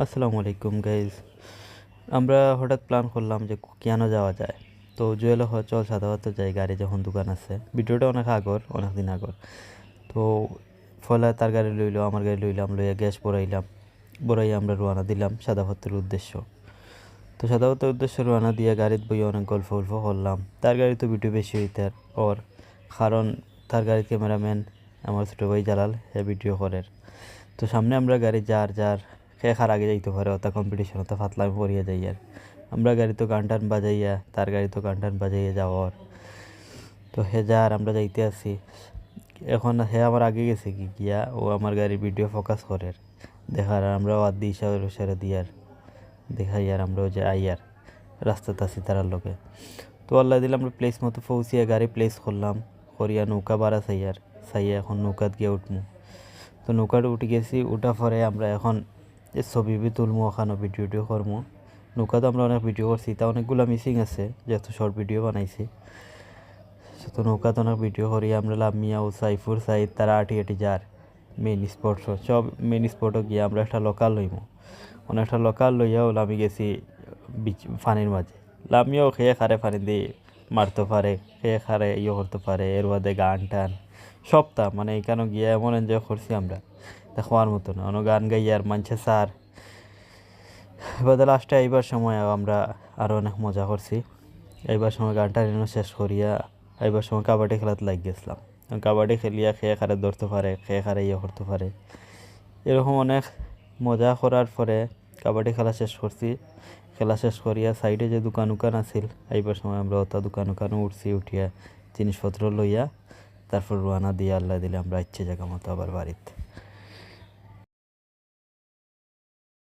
আসসালামু আলাইকুম গাইজ। আমরা হঠাৎ প্ল্যান করলাম যে কেন যাওয়া যায়। তো জুয়েল চল সাধারণত যাই, গাড়ি যখন দোকান আছে। ভিডিওটা অনেক দিন আগর। তো ফলে তার গাড়ি লইলো, আমার গাড়ি লইলাম, লইয়া গ্যাস বড়াইয়া আমরা রওনা দিলাম সাদাপত্রের উদ্দেশ্য। তো সাদাপত্রের উদ্দেশ্যে রওনা দিয়ে গাড়িতে বই অনেক গল্প করলাম। তার গাড়ি তো ভিডিও বেশি হইতে ওর, কারণ তার গাড়ির ক্যামেরাম্যান আমার ছোটো ভাই জালাল, হ্যাঁ ভিডিও করের। তো সামনে আমরা গাড়ি যার খেয়ে আগে যাইতে পারে, ওটা কম্পিটিশন, ওটা ফাতলামি পড়িয়া যাই। আর আমরা গাড়ি তো গান বাজাইয়া, তার গাড়ি তো গান বাজাইয়া যাওয়ার। তো হে যার আমরা যাইতে আছি, এখন হে আমার আগে গেছে গিয়া ও আমার গাড়ির ভিডিও ফোকাস করে দেখার, আর আমরা ওয়াদ দিই ইশারা দিয়ার দেখাই, আর আমরাও যে আইয়ার রাস্তাতে আছি তারার লোকে। তো আল্লাহ দিলে আমরা প্লেস মতো পৌঁছিয়া গাড়ি প্লেস করলাম, করিয়া নৌকা বাড়া চাইয়া এখন নৌকাত গিয়ে উঠমু। তো নৌকাটা উঠে গেছি, উঠা পরে আমরা এখন ছবি তুলমু, ওখানে ভিডিও করমু। নৌকা তো আমরা অনেক ভিডিও করছি, তা অনেকগুলো মিসিং আছে যেহেতু শর্ট ভিডিও বানাইছি। তো নৌকাতে অনেক ভিডিও করি আমরা, লামিয়া ও সাইফুর সাইদ তারা আটি যার মেন স্পট, সব মেন স্পটও গিয়ে আমরা একটা লোকাল লইমু। অনেকটা লোকাল লইয়াও আমি গেছি ফানির মাঝে। লামিয়াও খেয়ে খারে ফানি দিয়ে মারতে পারে, খেয়ে খারে করতে পারে, এর বাদে গান টান সবটা মানে এখানে গিয়ে এমন এনজয় করছি আমরা, তা খাওয়ার মতো না। অন্য গান গাই আর মানছে স্যার। এবার লাস্টে এইবার সময় আমরা আরও অনেক মজা করছি। এইবার সময় গানটা শেষ করিয়া এইবার সময় কাবাডি খেলাতে লাগ গেছিলাম। কাবাডি খেলিয়া খেয়ে খারে ধরতে পারে, খেয়ে খারে করতে পারে, এরকম অনেক মজা করার পরে কাবাডি খেলা শেষ করছি। খেলা শেষ করিয়া সাইডে যে দোকান আছিল, এইবার সময় আমরা ওটা দোকান উঠিয়া জিনিসপত্র লইয়া তারপর রোয়ানা দিয়ে আল্লাহ দিলে আমরা ইচ্ছে জায়গা মতো আবার বাড়িতে।